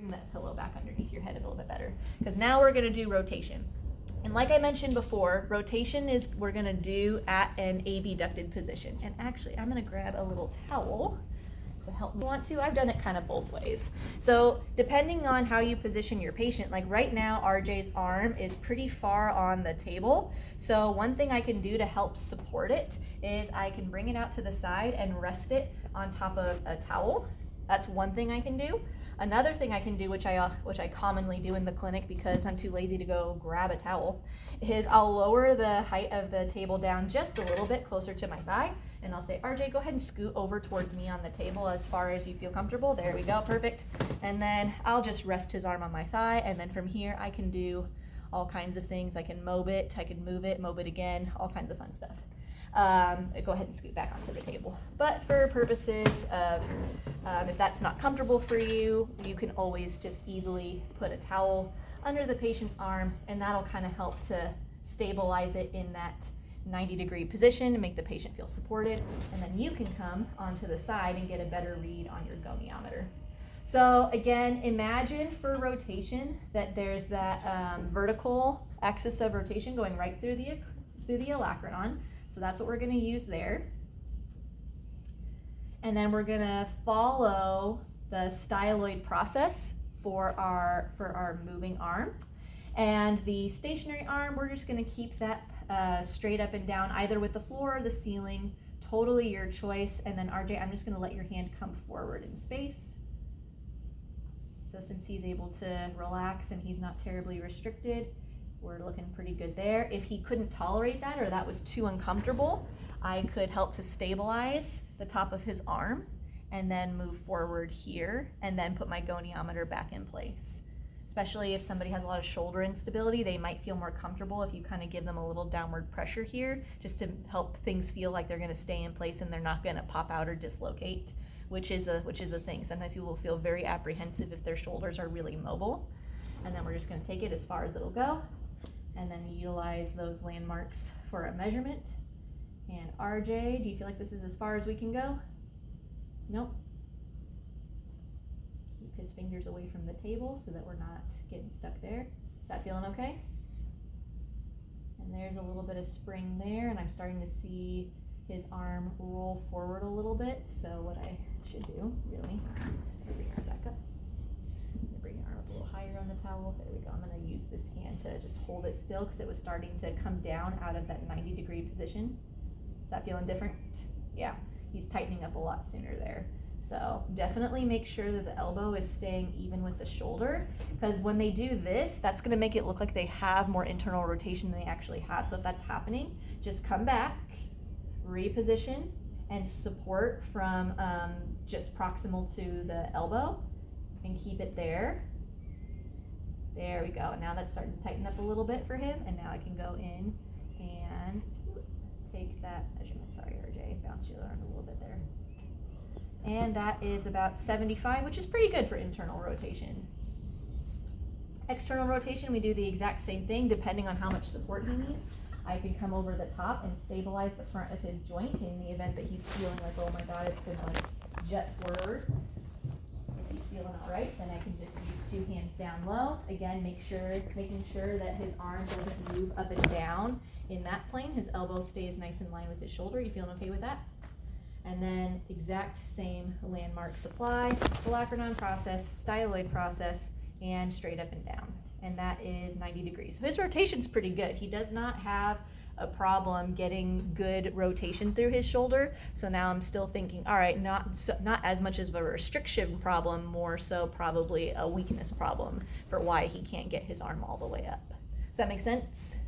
bring that pillow back underneath your head a little bit better, because now we're gonna do rotation. And like I mentioned before, rotation is we're gonna do at an abducted position. And actually, I'm gonna grab a little towel to help me. Want to? I've done it kind of both ways. So depending on how you position your patient, like right now, RJ's arm is pretty far on the table. So one thing I can do to help support it is I can bring it out to the side and rest it on top of a towel. That's one thing I can do. Another thing I can do, which I commonly do in the clinic because I'm too lazy to go grab a towel, is I'll lower the height of the table down just a little bit closer to my thigh, and I'll say, RJ, go ahead and scoot over towards me on the table as far as you feel comfortable. There we go, perfect. And then I'll just rest his arm on my thigh, and then from here I can do all kinds of things. I can move it, move it again, all kinds of fun stuff. Go ahead and scoot back onto the table. But for purposes of if that's not comfortable for you, you can always just easily put a towel under the patient's arm, and that'll kind of help to stabilize it in that 90-degree position and make the patient feel supported. And then you can come onto the side and get a better read on your goniometer. So again, imagine for rotation that there's that vertical axis of rotation going right through the olecranon. So that's what we're going to use there. And then we're going to follow the styloid process for our moving arm. And the stationary arm, we're just going to keep that straight up and down, either with the floor or the ceiling, totally your choice. And then RJ, I'm just going to let your hand come forward in space. So since he's able to relax and he's not terribly restricted, we're looking pretty good there. If he couldn't tolerate that or that was too uncomfortable, I could help to stabilize the top of his arm and then move forward here and then put my goniometer back in place. Especially if somebody has a lot of shoulder instability, they might feel more comfortable if you kind of give them a little downward pressure here, just to help things feel like they're going to stay in place and they're not going to pop out or dislocate, which is a thing. Sometimes people will feel very apprehensive if their shoulders are really mobile. And then we're just going to take it as far as it'll go, and then utilize those landmarks for a measurement. And RJ, do you feel like this is as far as we can go? Nope. Keep his fingers away from the table so that we're not getting stuck there. Is that feeling okay? And there's a little bit of spring there, and I'm starting to see his arm roll forward a little bit. So what I should do, really, bring our back up. Bring your arm up a little higher on the towel. There we go. I'm going to use this hand to just hold it still because it was starting to come down out of that 90-degree position. Is that feeling different? Yeah, he's tightening up a lot sooner there. So definitely make sure that the elbow is staying even with the shoulder, because when they do this, that's going to make it look like they have more internal rotation than they actually have. So if that's happening, just come back, reposition, and support from just proximal to the elbow, and keep it there. There we go. Now that's starting to tighten up a little bit for him, and now I can go in and take that measurement. Sorry, RJ, bounced your arm a little bit there. And that is about 75, which is pretty good for internal rotation. External rotation, we do the exact same thing depending on how much support he needs. I can come over the top and stabilize the front of his joint in the event that he's feeling like, oh my God, it's gonna like jet forward. If he's feeling all right, then I can just use 2 hands down low. Again, making sure that his arm doesn't move up and down in that plane. His elbow stays nice in line with his shoulder. You feeling okay with that? And then exact same landmark supply, olecranon process, styloid process, and straight up and down. And that is 90 degrees. So his rotation's pretty good. He does not have a problem getting good rotation through his shoulder. So now I'm still thinking, all right, not as much as a restriction problem, more so probably a weakness problem for why he can't get his arm all the way up. Does that make sense?